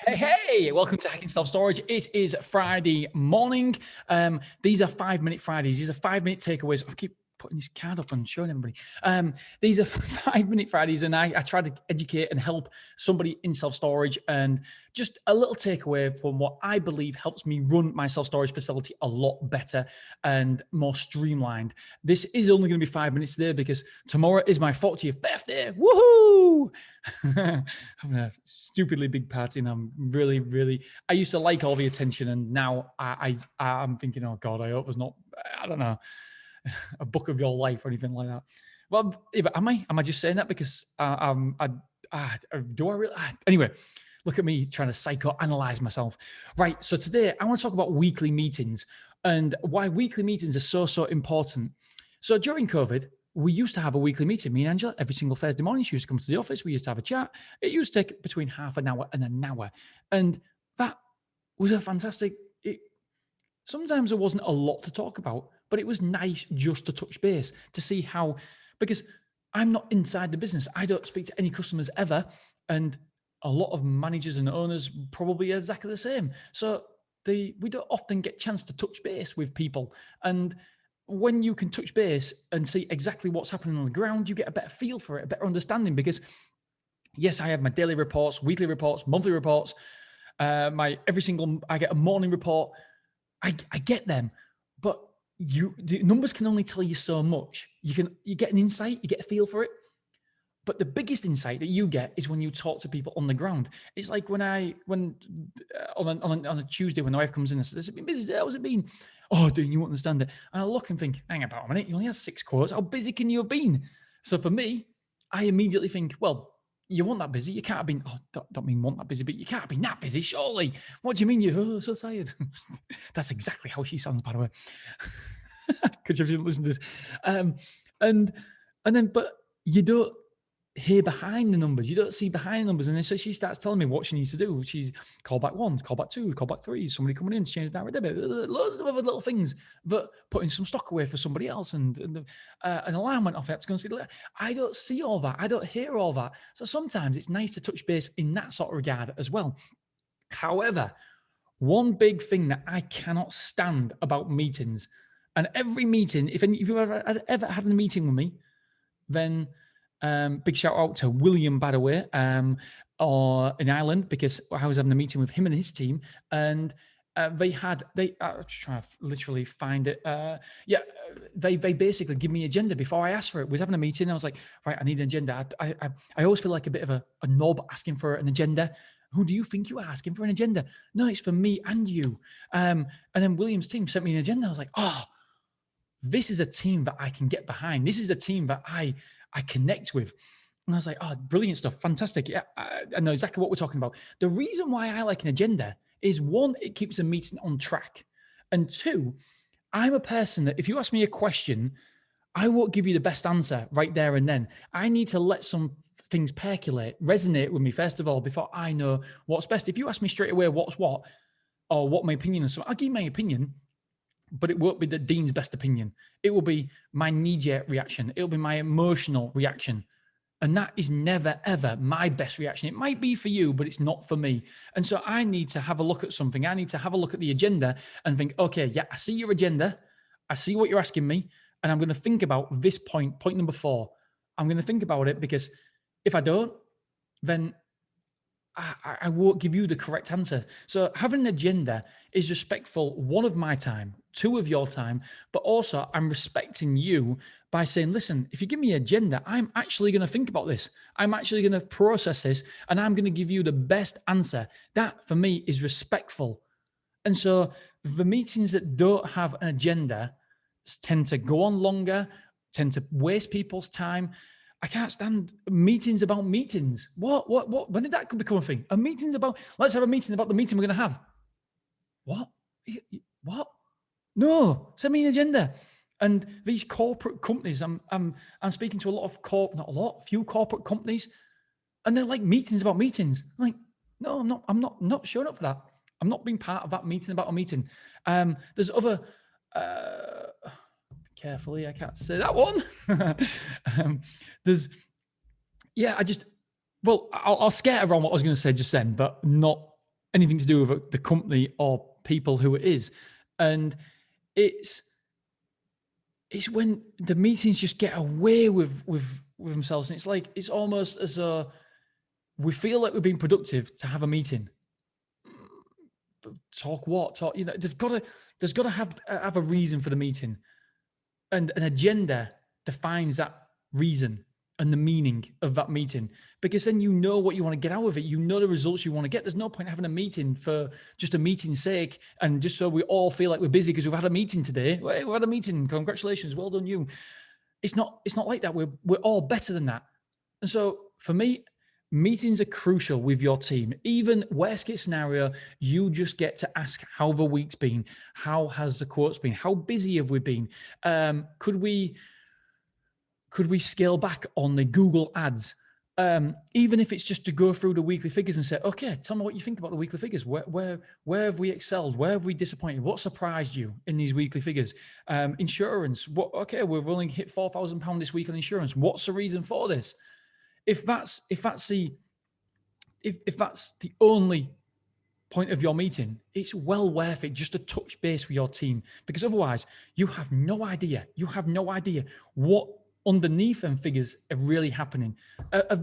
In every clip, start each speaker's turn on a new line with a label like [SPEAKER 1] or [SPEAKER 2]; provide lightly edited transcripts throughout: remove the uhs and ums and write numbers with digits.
[SPEAKER 1] Hey, welcome to Hacking Self Storage. It is Friday morning. These are 5-minute Fridays. These are 5-minute takeaways. I keep putting this card up and showing everybody. These are 5-minute Fridays, and I try to educate and help somebody in self-storage, and just a little takeaway from what I believe helps me run my self-storage facility a lot better and more streamlined. This is only going to be 5 minutes today because tomorrow is my 40th birthday. Woohoo! Having a stupidly big party, and I'm really. I used to like all the attention, and now I'm thinking, oh God, I hope there's not, I don't know, a book of your life or anything like that. Well, but am I just saying that because do I really? Anyway, look at me trying to psychoanalyze myself. Right. So today I want to talk about weekly meetings and why weekly meetings are so important. So during COVID, we used to have a weekly meeting, me and Angela, every single Thursday morning. She used to come to the office. We used to have a chat. It used to take between half an hour and an hour. And that was a fantastic, sometimes there wasn't a lot to talk about, but it was nice just to touch base to see how, because I'm not inside the business. I don't speak to any customers ever. And a lot of managers and owners probably are exactly the same. So we don't often get a chance to touch base with people. And when you can touch base and see exactly what's happening on the ground, you get a better feel for it, a better understanding. Because yes, I have my daily reports, weekly reports, monthly reports. I get a morning report. I get them, but the numbers can only tell you so much. You get an insight, you get a feel for it. But the biggest insight that you get is when you talk to people on the ground. It's like when on a Tuesday when the wife comes in and says, "It's been busy today. How's it been?" "Oh, Dean, you won't understand it." And I look and think, "Hang about a minute. You only had 6 quotes. How busy can you have been?" So for me, I immediately think, well, you weren't that busy. You can't have been. Oh, don't mean want that busy, but you can't have been that busy, surely. What do you mean you're so tired? That's exactly how she sounds, by the way. Because you didn't listen to this, and then, but you don't hear behind the numbers. You don't see behind the numbers. And then so she starts telling me what she needs to do. She's call back 1, call back 2, call back 3, somebody coming in to change the direct debit, loads of other little things, but putting some stock away for somebody else, and an alarm went off. That's going to see. I don't see all that. I don't hear all that. So sometimes it's nice to touch base in that sort of regard as well. However, one big thing that I cannot stand about meetings, and every meeting, if you've ever had a meeting with me, then big shout out to William, by the way, or in Ireland, because I was having a meeting with him and his team, and they trying to literally find it. They basically give me an agenda before I asked for it. We was having a meeting. I was like, right, I need an agenda. I always feel like a bit of a knob asking for an agenda. Who do you think you are asking for an agenda? No, it's for me and you. And then William's team sent me an agenda. I was like, oh, this is a team that I can get behind. This is a team that I connect with. And I was like, oh, brilliant stuff. Fantastic. Yeah, I know exactly what we're talking about. The reason why I like an agenda is 1, it keeps a meeting on track. And 2, I'm a person that if you ask me a question, I won't give you the best answer right there and then. I need to let some things percolate, resonate with me first of all, before I know what's best. If you ask me straight away what's what, or what my opinion is, I'll give you my opinion, but it won't be the Dean's best opinion. It will be my knee-jerk reaction. It'll be my emotional reaction. And that is never, ever my best reaction. It might be for you, but it's not for me. And so I need to have a look at something. I need to have a look at the agenda and think, okay, yeah, I see your agenda. I see what you're asking me. And I'm going to think about this point number 4. I'm going to think about it, because if I don't, then I won't give you the correct answer. So having an agenda is respectful, 1, of my time, 2, of your time, but also I'm respecting you by saying, listen, if you give me an agenda, I'm actually going to think about this. I'm actually going to process this, and I'm going to give you the best answer. That for me is respectful. And so the meetings that don't have an agenda tend to go on longer, tend to waste people's time. I can't stand meetings about meetings. What? When did that become a thing? Let's have a meeting about the meeting we're going to have. What? No, send me an agenda. And these corporate companies, I'm speaking to a few corporate companies, and they're like meetings about meetings. I'm like, no, I'm not showing up for that. I'm not being part of that meeting about a meeting. There's other, carefully, I can't say that one. I'll skate around what I was going to say just then, but not anything to do with the company or people who it is. And it's when the meetings just get away with themselves. And it's like, it's almost as though we feel like we're being productive to have a meeting. Talk what? Talk, there's got to have a reason for the meeting. And an agenda defines that reason and the meaning of that meeting, because then you know what you want to get out of it. You know the results you want to get. There's no point having a meeting for just a meeting's sake and just so we all feel like we're busy because we've had a meeting today. We've had a meeting. Congratulations. Well done, you. It's not like that. We're all better than that. And so for me, meetings are crucial with your team. Even worst case scenario, you just get to ask how the week's been. How has the quotes been? How busy have we been? Could we scale back on the Google ads? Even if it's just to go through the weekly figures and say, okay, tell me what you think about the weekly figures. Where have we excelled? Where have we disappointed? What surprised you in these weekly figures? Insurance. Okay, we've only hit £4,000 this week on insurance. What's the reason for this? If that's the only point of your meeting, it's well worth it just to touch base with your team, because otherwise you have no idea. You have no idea what underneath them figures are really happening. Are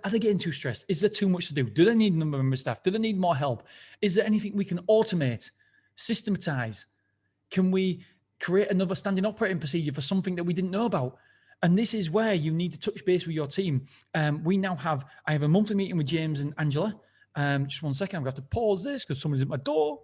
[SPEAKER 1] they getting too stressed? Is there too much to do? Do they need a number of staff? Do they need more help? Is there anything we can automate, systematize? Can we create another standing operating procedure for something that we didn't know about? And this is where you need to touch base with your team. I have a monthly meeting with James and Angela. Just 1 second, I've got to pause this because someone's at my door.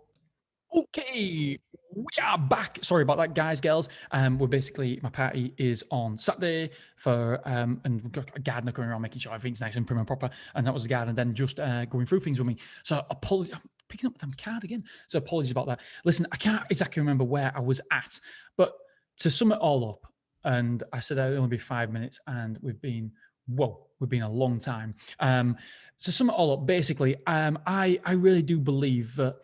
[SPEAKER 1] Okay, we are back. Sorry about that, guys, girls. We're basically, my party is on Saturday and we've got a gardener going around making sure everything's nice and prim and proper. And that was the gardener then just going through things with me. So apologies, I'm picking up the damn card again. So apologies about that. Listen, I can't exactly remember where I was at, but to sum it all up, and I said it'll only be 5 minutes, and we've been a long time. To sum it all up, basically, I really do believe that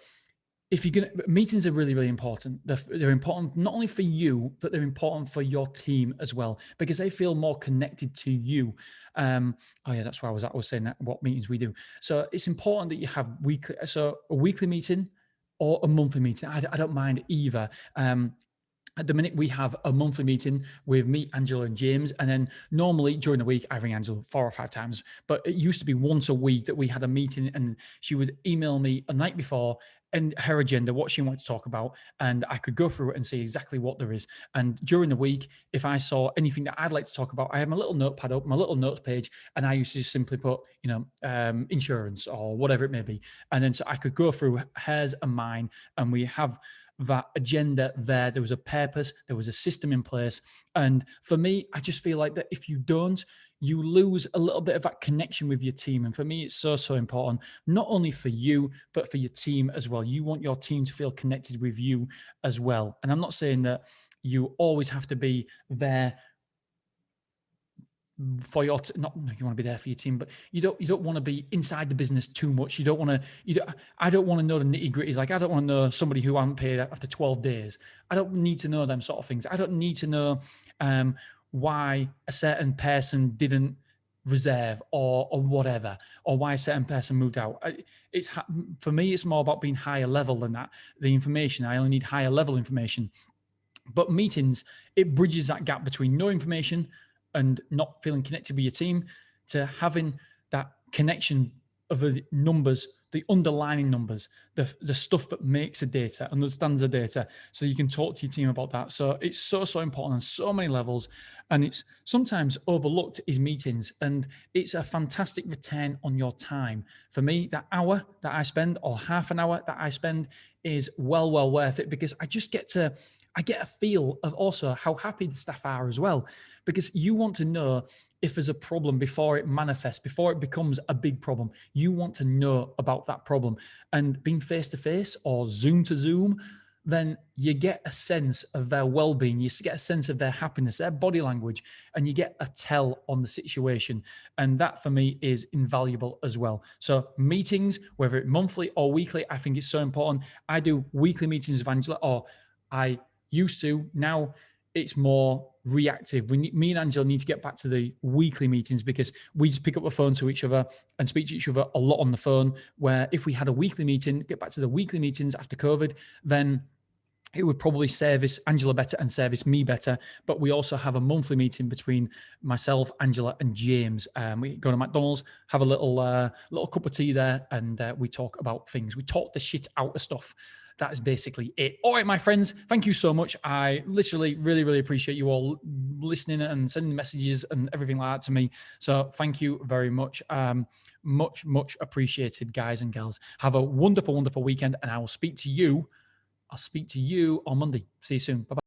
[SPEAKER 1] if you're meetings are really, really important. They're important not only for you, but they're important for your team as well, because they feel more connected to you. That's where I was at. I was saying that what meetings we do. So it's important that you have a weekly meeting or a monthly meeting. I don't mind either. At the minute, we have a monthly meeting with me, Angela, and James. And then normally during the week, I ring Angela 4 or 5 times. But it used to be once a week that we had a meeting, and she would email me a night before and her agenda, what she wanted to talk about. And I could go through it and see exactly what there is. And during the week, if I saw anything that I'd like to talk about, I have my little notepad up, my little notes page, and I used to just simply put, insurance or whatever it may be. And then so I could go through hers and mine, and we have that agenda there. There was a purpose, there was a system in place. And for me, I just feel like that if you don't, you lose a little bit of that connection with your team. And for me, it's so, so important, not only for you, but for your team as well. You want your team to feel connected with you as well. And I'm not saying that you always have to be there for your you want to be there for your team, but you don't want to be inside the business too much. I don't want to know the nitty gritties. Like, I don't want to know somebody who I haven't paid after 12 days. I don't need to know them sort of things. I don't need to know why a certain person didn't reserve or whatever, or why a certain person moved out. For me, it's more about being higher level than that. The information, I only need higher level information. But meetings, it bridges that gap between no information and not feeling connected with your team to having that connection of the numbers, the underlying numbers, the stuff that makes the data, understands the data, so you can talk to your team about that. So it's so, so important on so many levels, and it's sometimes overlooked is meetings, and it's a fantastic return on your time. For me, that hour that I spend or half an hour that I spend is well worth it, because I get a feel of also how happy the staff are as well, because you want to know if there's a problem before it manifests, before it becomes a big problem. You want to know about that problem. And being face-to-face or Zoom to Zoom, then you get a sense of their well-being. You get a sense of their happiness, their body language, and you get a tell on the situation. And that for me is invaluable as well. So meetings, whether it's monthly or weekly, I think it's so important. I do weekly meetings with Angela, or I used to. Now it's more reactive. Me and Angela need to get back to the weekly meetings, because we just pick up the phone to each other and speak to each other a lot on the phone, where if we had a weekly meeting, get back to the weekly meetings after COVID, then it would probably service Angela better and service me better. But we also have a monthly meeting between myself, Angela, and James. We go to McDonald's, have a little cup of tea there, and we talk about things. We talk the shit out of stuff. That is basically it. All right, my friends, thank you so much. I literally really, really appreciate you all listening and sending messages and everything like that to me. So thank you very much. Much appreciated, guys and girls. Have a wonderful, wonderful weekend, and I will speak to you. I'll speak to you on Monday. See you soon. Bye-bye.